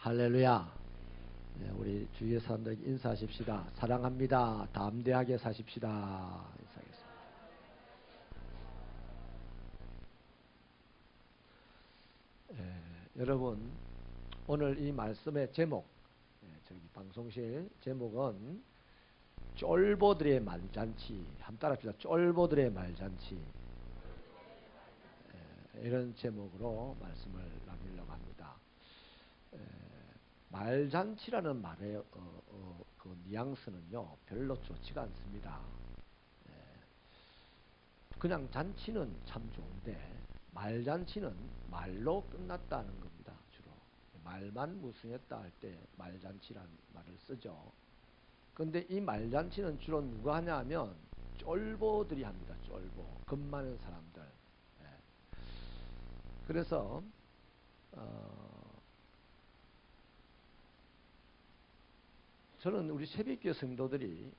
할렐루야. 네, 우리 주위의 사람들에게 인사하십시다. 사랑합니다. 담대하게 사십시다. 인사하겠습니다. 여러분, 오늘 이 말씀의 제목, 저기 방송실 제목은 쫄보들의 말잔치. 한번 따라합시다. 쫄보들의 말잔치. 이런 제목으로 말씀을 나누려고 합니다. 말잔치라는 말의 그 뉘앙스는요 별로 좋지가 않습니다. 그냥 잔치는 참 좋은데 말잔치는 말로 끝났다는 겁니다. 주로 말만 무성했다 할 때 말잔치란 말을 쓰죠. 근데 이 말잔치는 주로 누가 하냐 하면 쫄보들이 합니다. 쫄보, 겁 많은 사람들. 그래서 저는 우리 새벽교회 성도들이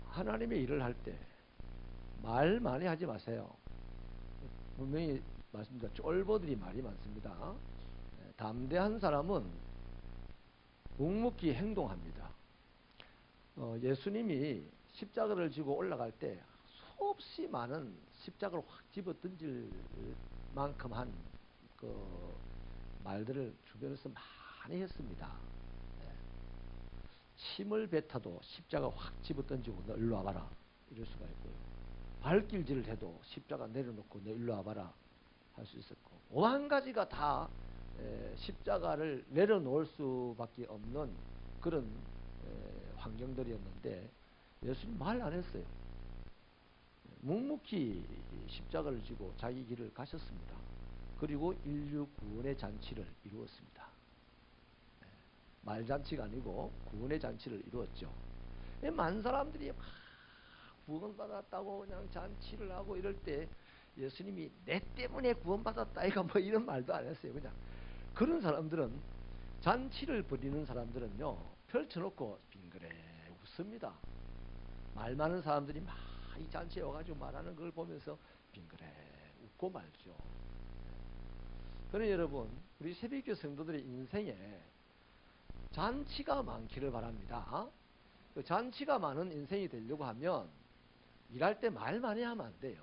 하나님의 일을 할 때 말 많이 하지 마세요. 분명히 말씀드립니다. 쫄보들이 말이 많습니다. 담대한 사람은 묵묵히 행동합니다. 예수님이 십자가를 지고 올라갈 때 수없이 많은 십자가를 확 집어 던질 만큼 한 그 말들을 주변에서 많이 했습니다. 침을 뱉어도 십자가 확 집어 던지고 너 일로 와봐라 이럴 수가 있고요. 발길질을 해도 십자가 내려놓고 너 일로 와봐라 할 수 있었고, 오만 가지가 다 십자가를 내려놓을 수밖에 없는 그런 환경들이었는데 예수님 말 안 했어요. 묵묵히 십자가를 지고 자기 길을 가셨습니다. 그리고 인류 구원의 잔치를 이루었습니다. 말잔치가 아니고 구원의 잔치를 이루었죠. 많은 사람들이 막 구원받았다고 그냥 잔치를 하고 이럴 때 예수님이 내 때문에 구원받았다 이거 뭐 이런 말도 안 했어요. 그냥 그런 사람들은, 잔치를 벌이는 사람들은요 펼쳐놓고 빙그레 웃습니다. 말 많은 사람들이 막 이 잔치에 와가지고 말하는 걸 보면서 빙그레 웃고 말죠. 그러나 여러분, 우리 새벽교 성도들의 인생에 잔치가 많기를 바랍니다. 그 잔치가 많은 인생이 되려고 하면 일할 때 말 많이 하면 안 돼요.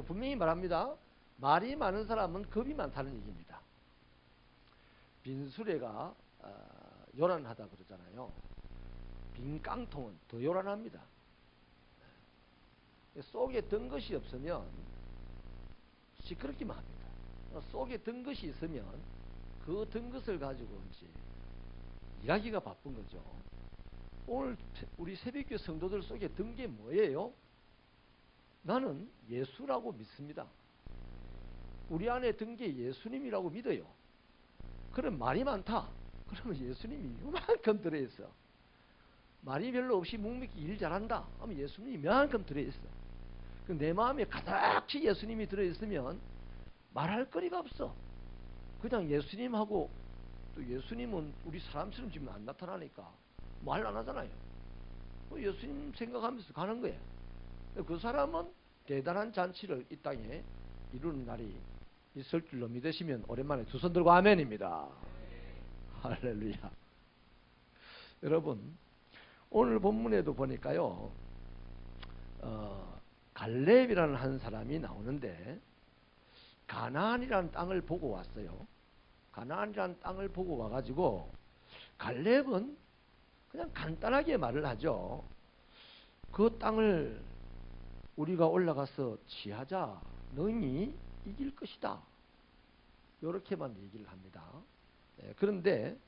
분명히 말합니다. 말이 많은 사람은 겁이 많다는 얘기입니다. 빈수레가 요란하다 그러잖아요. 빈 깡통은 더 요란합니다. 속에 든 것이 없으면 시끄럽기만 합니다. 속에 든 것이 있으면 그 든 것을 가지고 이제 일하기가 바쁜 거죠. 오늘 우리 새벽교 성도들 속에 든 게 뭐예요? 나는 예수라고 믿습니다. 우리 안에 든 게 예수님이라고 믿어요. 그럼 말이 많다. 그러면 예수님이 요만큼 들어있어. 말이 별로 없이 묵묵히 일 잘한다 하면 예수님이 요만큼 들어있어. 내 마음에 가득히 예수님이 들어있으면 말할 거리가 없어. 그냥 예수님하고, 또 예수님은 우리 사람처럼 지금 안 나타나니까 말 안 하잖아요. 예수님 생각하면서 가는 거예요. 그 사람은 대단한 잔치를 이 땅에 이루는 날이 있을 줄로 믿으시면 오랜만에 두 손 들고 아멘입니다. 할렐루야. 여러분, 오늘 본문에도 보니까요 갈렙이라는 한 사람이 나오는데 가나안이라는 땅을 보고 왔어요. 가나안이라는 땅을 보고 와가지고 갈렙은 그냥 간단하게 말을 하죠. 그 땅을 우리가 올라가서 취하자. 너희 이길 것이다. 이렇게만 얘기를 합니다. 그런데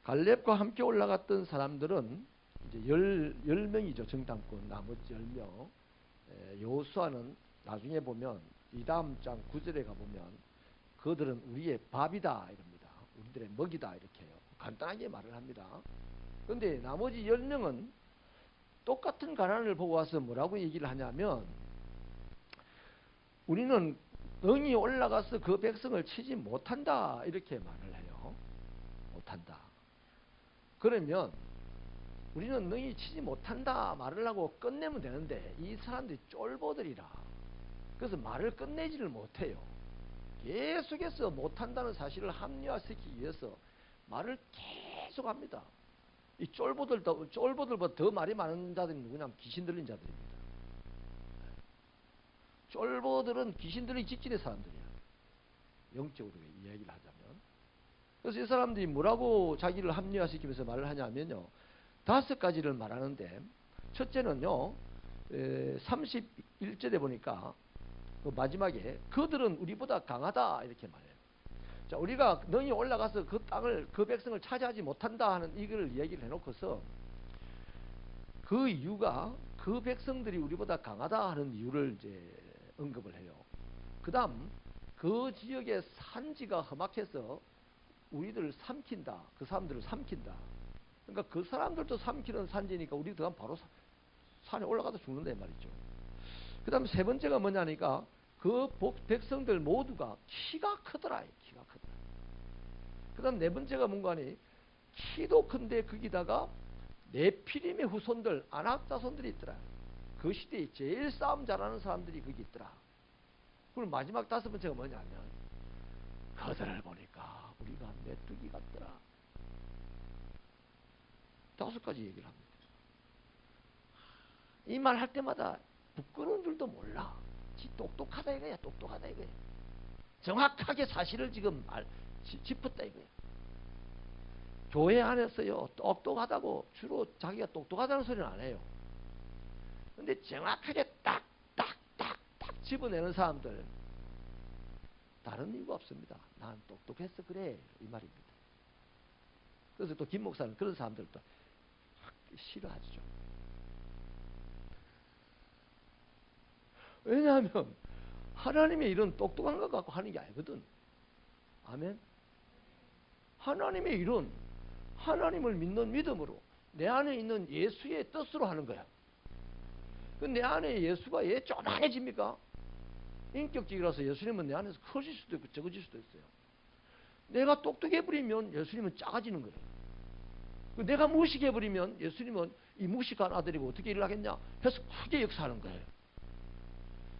갈렙과 함께 올라갔던 사람들은 이제 10명이죠. 정탐꾼 나머지 10명. 여호수아는 나중에 보면 이 다음 장 9절에 가보면 그들은 우리의 밥이다 이럽니다. 우리들의 먹이다 이렇게 해요. 간단하게 말을 합니다. 그런데 나머지 10명은 똑같은 가난을 보고 와서 뭐라고 얘기를 하냐면 우리는 능히 올라가서 그 백성을 치지 못한다 이렇게 말을 해요. 못한다. 그러면 우리는 능히 치지 못한다 말을 하고 끝내면 되는데 이 사람들이 쫄보들이라 그래서 말을 끝내지를 못해요. 계속해서 못한다는 사실을 합리화시키기 위해서 말을 계속합니다. 이 쫄보들보다 더 말이 많은 자들이 누구냐면 귀신 들린 자들입니다. 쫄보들은 귀신 들린 직진의 사람들이야. 영적으로 이야기를 하자면. 그래서 이 사람들이 뭐라고 자기를 합리화시키면서 말을 하냐면요. 5가지를 말하는데, 첫째는요, 31절에 보니까 그 마지막에 그들은 우리보다 강하다 이렇게 말해요. 자, 우리가 능히 올라가서 그 땅을, 그 백성을 차지하지 못한다 하는 이걸 이야기를 해놓고서 그 이유가 그 백성들이 우리보다 강하다 하는 이유를 이제 언급을 해요. 그 다음 그 지역의 산지가 험악해서 우리들을 삼킨다. 그 사람들을 삼킨다. 그러니까 그 사람들도 삼키는 산지니까 우리 들어가면 바로 산에 올라가서 죽는다 말이죠. 그 다음 세 번째가 뭐냐니까 그 백성들 모두가 키가 크더라. 키가 크더라. 그 다음 네 번째가 뭔가니 키도 큰데 거기다가 네피림의 후손들 아낙 자손들이 있더라. 그 시대에 제일 싸움 잘하는 사람들이 거기 있더라. 그리고 마지막 5번째가 뭐냐면 그들을 보니까 우리가 메뚜기 같더라. 5가지 얘기를 합니다. 이 말 할 때마다 부끄러운 줄도 몰라. 똑똑하다 이거야. 똑똑하다 이거야. 정확하게 사실을 지금 짚었다 이거야. 교회 안에서요 똑똑하다고 주로 자기가 똑똑하다는 소리는 안 해요. 근데 정확하게 딱딱딱딱 집어내는 사람들 다른 이유가 없습니다. 난 똑똑해서 그래 이 말입니다. 그래서 또 김 목사는 그런 사람들도 싫어하죠. 왜냐하면 하나님의 일은 똑똑한 것 갖고 하는 게 아니거든. 아멘. 하나님의 일은 하나님을 믿는 믿음으로 내 안에 있는 예수의 뜻으로 하는 거야. 내 안에 예수가 조만해집니까? 인격적이라서 예수님은 내 안에서 커질 수도 있고 적어질 수도 있어요. 내가 똑똑해버리면 예수님은 작아지는 거예요. 내가 무식해버리면 예수님은 이 무식한 아들이고 어떻게 일을 하겠냐 해서 크게 역사하는 거예요.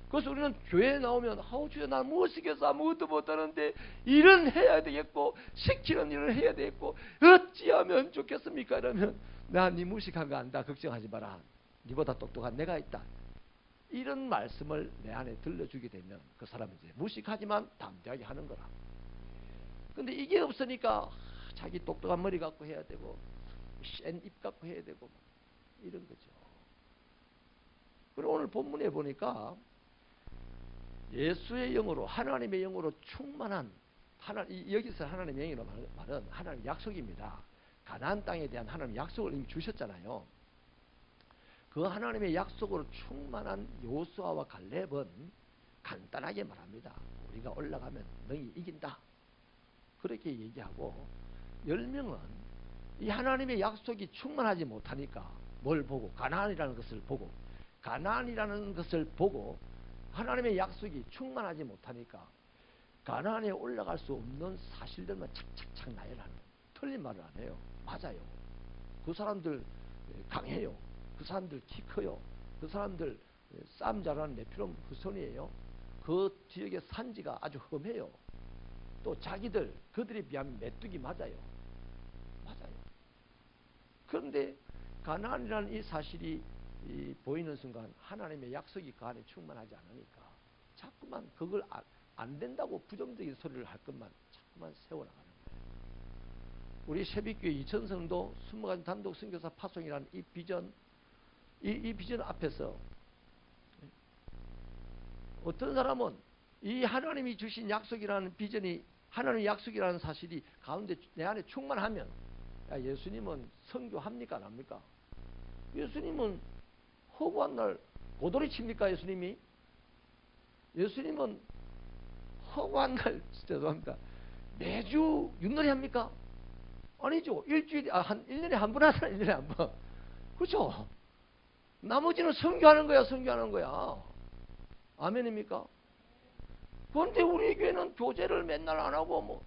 그래서 우리는 교회에 나오면 주여 난 무식해서 아무것도 못하는데 일은 해야 되겠고 시키는 일을 해야 되겠고 어찌하면 좋겠습니까? 이러면 난 네 무식한 거 안다. 걱정하지 마라. 네보다 똑똑한 내가 있다. 이런 말씀을 내 안에 들려주게 되면 그 사람은 이제 무식하지만 담대하게 하는 거라. 근데 이게 없으니까 자기 똑똑한 머리 갖고 해야 되고 센 입 갖고 해야 되고 이런 거죠. 그리고 오늘 본문에 보니까 예수의 영으로 하나님의 영으로 충만한 여기서 하나님의 영이라는 말은 하나님의 약속입니다. 가나안 땅에 대한 하나님의 약속을 이미 주셨잖아요. 그 하나님의 약속으로 충만한 여호수아와 갈렙은 간단하게 말합니다. 우리가 올라가면 너희 이긴다. 그렇게 얘기하고 10명은 이 하나님의 약속이 충만하지 못하니까 뭘 보고 가나안이라는 것을 보고 하나님의 약속이 충만하지 못하니까 가나안에 올라갈 수 없는 사실들만 착착착 나열하는 틀린 말을 안 해요. 맞아요. 그 사람들 강해요. 그 사람들 키 커요. 그 사람들 싸움 잘하는 네피림 후손이에요. 그 지역의 산지가 아주 험해요. 또 그들에 비하면 메뚜기 맞아요. 그런데 가나안이라는 이 사실이 보이는 순간 하나님의 약속이 그 안에 충만하지 않으니까 자꾸만 그걸 안 된다고 부정적인 소리를 할 것만 자꾸만 세워나가는 거예요. 우리 새벽교회 이천성도 20가지 단독 선교사 파송이라는 이 비전 앞에서 어떤 사람은 이 하나님이 주신 약속이라는 비전이 하나님의 약속이라는 사실이 가운데 내 안에 충만하면 예수님은 선교합니까 안 합니까? 예수님은 허구한 날 고돌이 칩니까? 예수님은 허구한 날 죄송합니다. 매주 윷놀이 합니까? 아니죠. 1년에 한 번 하잖아요. 1년에 한 번. 그렇죠? 나머지는 선교하는 거야. 아멘입니까? 그런데 우리 교회는 교제를 맨날 안 하고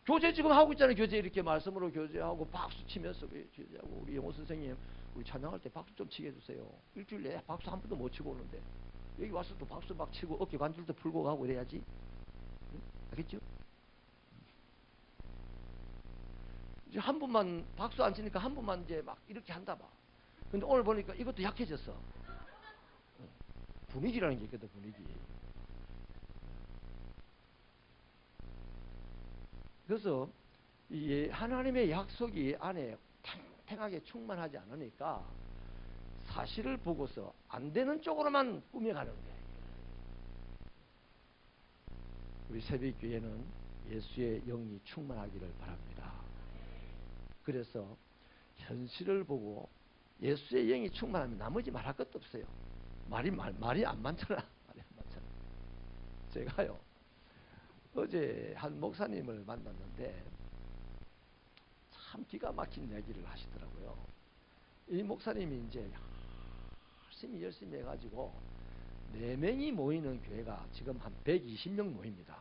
교제 지금 하고 있잖아요. 교제 이렇게 말씀으로 교제하고 박수 치면서 교제하고 우리 영호 선생님 우리 찬양할 때 박수 좀 치게 해주세요. 일주일 내에 박수 한 번도 못 치고 오는데 여기 와서 또 박수 막 치고 어깨 관절도 풀고 가고 이래야지. 응? 하겠죠? 이제 한 분만 박수 안 치니까 한 분만 이제 막 이렇게 한다 봐. 근데 오늘 보니까 이것도 약해졌어. 분위기라는 게 있거든, 분위기. 그래서 이 하나님의 약속이 안에 탱탱하게 충만하지 않으니까 사실을 보고서 안 되는 쪽으로만 꾸며가는 거예요. 우리 새벽교회는 예수의 영이 충만하기를 바랍니다. 그래서 현실을 보고 예수의 영이 충만하면 나머지 말할 것도 없어요. 말이 안 많잖아. 말이 안 많잖아. 제가요, 어제 한 목사님을 만났는데 참 기가 막힌 얘기를 하시더라고요. 이 목사님이 이제 열심히 해가지고 4명이 모이는 교회가 지금 한 120명 모입니다.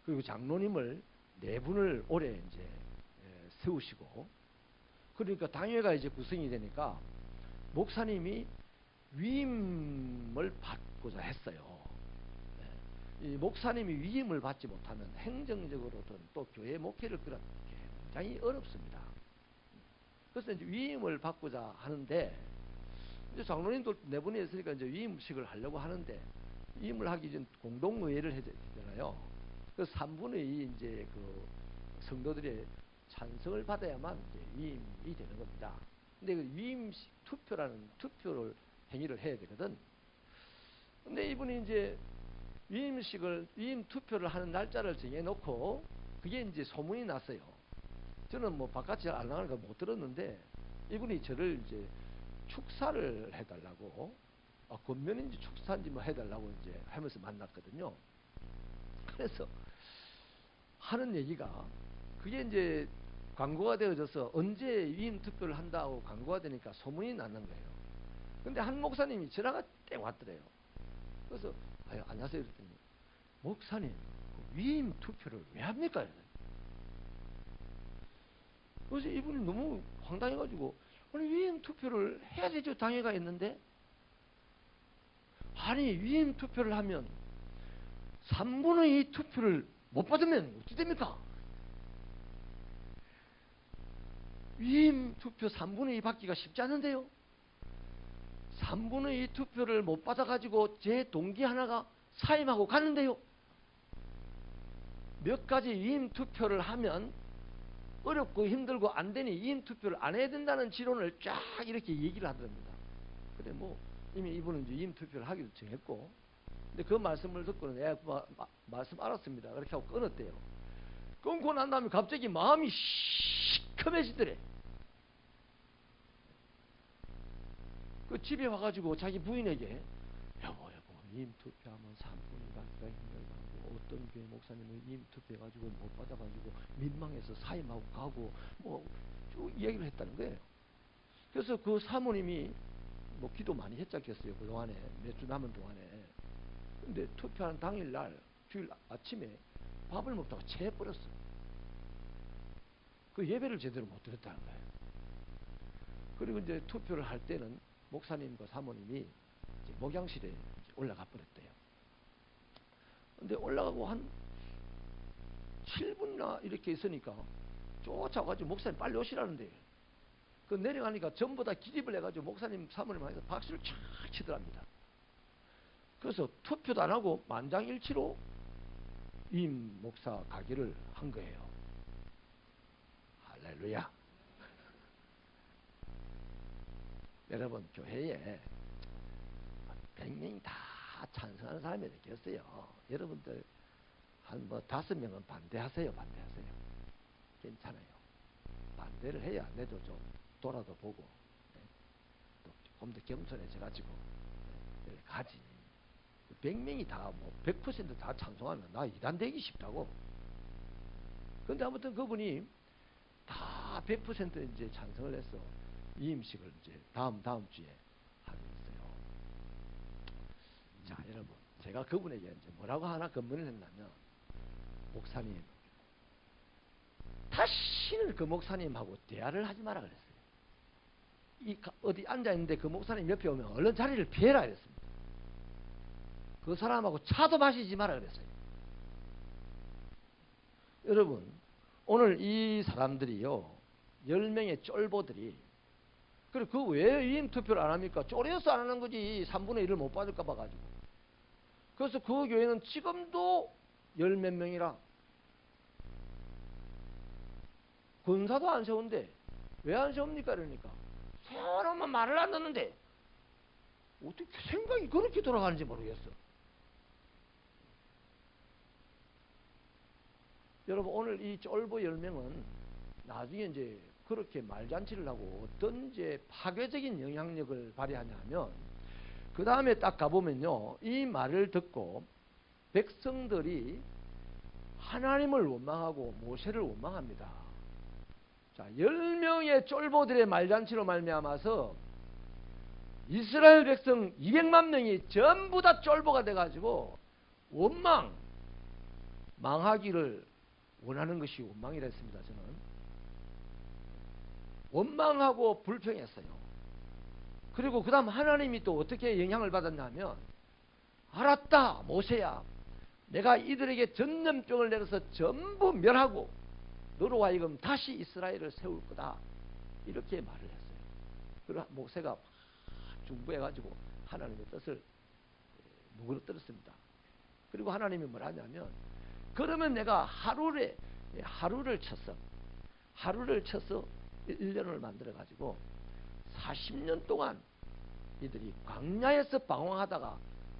그리고 장로님을 4분을 올해 이제 세우시고, 그러니까 당회가 이제 구성이 되니까 목사님이 위임을 받고자 했어요. 이 목사님이 위임을 받지 못하면 행정적으로든 또 교회 목회를 끌어가는 게 굉장히 어렵습니다. 그래서 이제 위임을 받고자 하는데, 이제 장로님도 4분이 있으니까 이제 위임식을 하려고 하는데, 위임을 하기 전 공동의회를 해야 되잖아요. 그래서 3분의 이제 그 성도들의 찬성을 받아야만 이제 위임이 되는 겁니다. 근데 그 위임식 투표라는 투표를 행위를 해야 되거든. 근데 이분이 이제 위임 투표를 하는 날짜를 정해놓고 그게 이제 소문이 났어요. 저는 뭐 바깥에 안 나가는 거 못 들었는데 이분이 저를 이제 축사를 해달라고, 권면인지 축사인지 뭐 해달라고 이제 하면서 만났거든요. 그래서 하는 얘기가 그게 이제 광고가 되어져서 언제 위임 투표를 한다고 광고가 되니까 소문이 나는 거예요. 근데 한 목사님이 전화가 땡 왔더래요. 그래서 안녕하세요 그랬더니, 목사님 위임 투표를 왜 합니까? 그래서 이분이 너무 황당해가지고, 아니 위임 투표를 해야 되죠, 당회가 있는데. 아니 위임 투표를 하면 3분의 2 투표를 못 받으면 어찌 됩니까? 위임 투표 3분의 2 받기가 쉽지 않은데요. 3분의 2 투표를 못 받아가지고 제 동기 하나가 사임하고 가는데요. 몇 가지 위임 투표를 하면 어렵고 힘들고 안 되니 위임 투표를 안 해야 된다는 지론을 쫙 이렇게 얘기를 하더랍니다. 그래 뭐 이미 이분은 이제 위임 투표를 하기로 정했고, 근데 그 말씀을 듣고는 말씀 알았습니다. 그렇게 하고 끊었대요. 끊고 난 다음에 갑자기 마음이 시커매지더래. 그 집에 와가지고 자기 부인에게, 여보 위임 투표하면 3분의 2 받기가 힘들다고, 어떤 교회 목사님은 위임 투표해가지고 못 받아가지고 민망해서 사임하고 가고 뭐 쭉 이야기를 했다는 거예요. 그래서 그 사모님이 뭐 기도 많이 했잖겠어요, 그동안에 몇 주 남은 동안에. 근데 투표하는 당일날 주일 아침에 밥을 먹다가 체해버렸어. 그 예배를 제대로 못 드렸다는 거예요. 그리고 이제 투표를 할 때는 목사님과 사모님이 이제 목양실에 이제 올라가 버렸대요. 근데 올라가고 한 7분이나 이렇게 있으니까 쫓아가지고 목사님 빨리 오시라는데, 그 내려가니까 전부 다 기립을 해가지고 목사님 사모님한테 박수를 쫙 치더랍니다. 그래서 투표도 안 하고 만장일치로 위임 목사 가기를 한 거예요. 할렐루야. 여러분 교회에 100명이 다 찬성하는 사람이 있겠어요. 여러분들 한 뭐 5명은 반대하세요. 괜찮아요. 반대를 해야 안 해도 좀 돌아도 보고, 또 조금 더 겸손해져가지고 가지. 100명이 다 뭐 100% 찬성하면 나 이단되기 쉽다고. 근데 아무튼 그분이 다 100% 이제 찬성을 해서 위임식을 이제 다음 주에 하겠어요. 자, 여러분, 제가 그분에게 이제 뭐라고 하나 건면을 했냐면, 목사님, 다시는 그 목사님하고 대화를 하지 마라 그랬어요. 어디 앉아 있는데 그 목사님 옆에 오면 얼른 자리를 피해라 그랬습니다. 그 사람하고 차도 마시지 마라 그랬어요. 여러분, 오늘 이 사람들이요, 10명의 쫄보들이, 그리고 그 왜 위임 투표를 안 합니까? 쫄여서 안 하는 거지. 3분의 1을 못 받을까 봐가지고. 그래서 그 교회는 지금도 10몇 명이라 군사도 안 세운데 왜 안 세웁니까? 그러니까 세워놓으면 말을 안 듣는데 어떻게 생각이 그렇게 돌아가는지 모르겠어. 여러분, 오늘 이 쫄보 10명은 나중에 이제 그렇게 말잔치를 하고 어떤 이제 파괴적인 영향력을 발휘하냐면, 그 다음에 딱 가보면요, 이 말을 듣고 백성들이 하나님을 원망하고 모세를 원망합니다. 자, 10명의 쫄보들의 말잔치로 말미암아서 이스라엘 백성 200만 명이 전부 다 쫄보가 돼가지고 망하기를 원하는 것이 원망이라 했습니다. 저는 원망하고 불평했어요. 그리고 그 다음 하나님이 또 어떻게 영향을 받았냐면, 알았다 모세야, 내가 이들에게 전염병을 내려서 전부 멸하고 너로 하여금 다시 이스라엘을 세울 거다, 이렇게 말을 했어요. 그리고 모세가 중부해가지고 하나님의 뜻을 누그러뜨렸습니다. 그리고 하나님이 뭘 하냐면, 그러면 내가 하루를 쳐서 1년을 만들어가지고 40년 동안 이들이 광야에서 방황하다가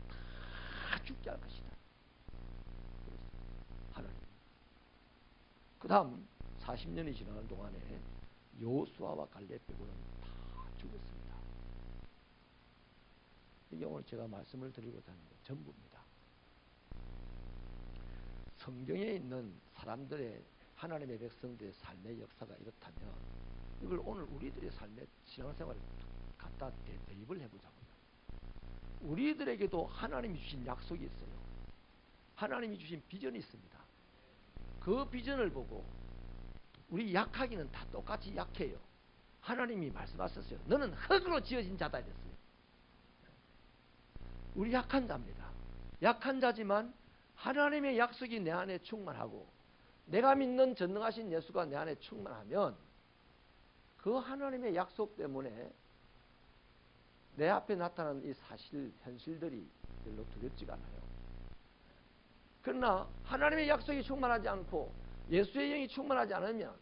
다 죽게 할 것이다. 하나님. 그 다음 40년이 지나는 동안에 여호수아와 갈렙 빼고는 다 죽었습니다. 이게 오늘 제가 말씀을 드리고자 하는 것 전부입니다. 성경에 있는 사람들의, 하나님의 백성들의 삶의 역사가 이렇다면 이걸 오늘 우리들의 삶의 신앙생활을 갖다 대입을 해보자고요. 우리들에게도 하나님이 주신 약속이 있어요. 하나님이 주신 비전이 있습니다. 그 비전을 보고 우리 약하기는 다 똑같이 약해요. 하나님이 말씀하셨어요. 너는 흙으로 지어진 자다 이랬어요. 우리 약한 자입니다. 약한 자지만 하나님의 약속이 내 안에 충만하고 내가 믿는 전능하신 예수가 내 안에 충만하면 그 하나님의 약속 때문에 내 앞에 나타나는 이 사실, 현실들이 별로 두렵지가 않아요. 그러나 하나님의 약속이 충만하지 않고 예수의 영이 충만하지 않으면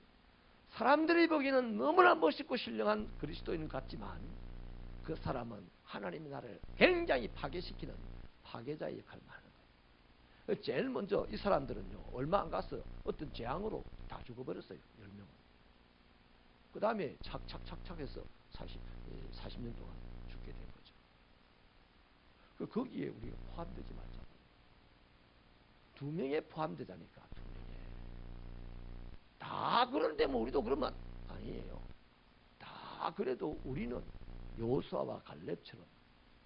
사람들이 보기에는 너무나 멋있고 신령한 그리스도인 같지만 그 사람은 하나님의 나라를 굉장히 파괴시키는 파괴자의 역할을 하는 거예요. 제일 먼저 이 사람들은요, 얼마 안 갔어요. 어떤 재앙으로 다 죽어버렸어요. 10명은. 그 다음에 착착착착해서 40년 동안 죽게 된 거죠. 거기에 우리가 포함되지 말자고. 2명에 포함되자니까. 2명에. 다 그런데 뭐 우리도 그러면 아니에요. 다 그래도 우리는 여호수아와 갈렙처럼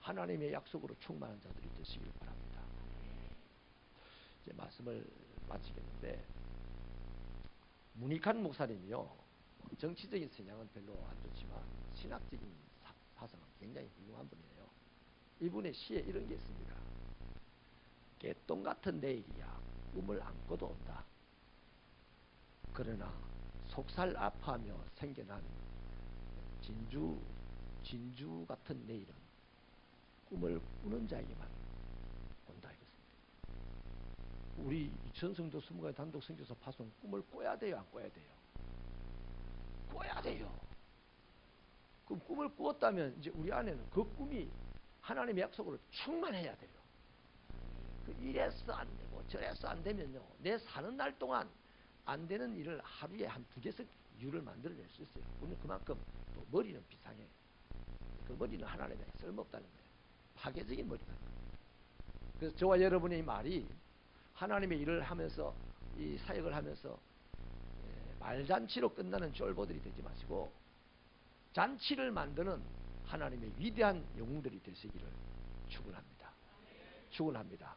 하나님의 약속으로 충만한 자들이 되시길 바랍니다. 이제 말씀을 마치겠는데, 문익환 목사님이요, 정치적인 성향은 별로 안 좋지만 신학적인 파성은 굉장히 훌륭한 분이에요. 이분의 시에 이런 게 있습니다. 개똥 같은 내일이야 꿈을 안고도 온다. 그러나 속살 아파하며 생겨난 진주 같은 내일은 꿈을 꾸는 자에게만 온다 이랬습니다. 우리 이천성도 스무가의 단독 선교사 파송 꿈을 꿔야 돼요, 안 꿔야 돼요? 꿔야 돼요. 그럼 꿈을 꾸었다면 이제 우리 안에는 그 꿈이 하나님의 약속으로 충만해야 돼요. 이래서 안 되고 저래서 안 되면요, 내 사는 날 동안 안 되는 일을 하루에 한 2개씩 이유를 만들어낼 수 있어요. 우리는 그만큼 또 머리는 비상해. 그 머리는 하나님의 쓸모없다는 거예요. 파괴적인 머리가. 그래서 저와 여러분의 이 말이 하나님의 일을 하면서, 이 사역을 하면서 말잔치로 끝나는 쫄보들이 되지 마시고 잔치를 만드는 하나님의 위대한 영웅들이 되시기를 축원합니다. 축원합니다.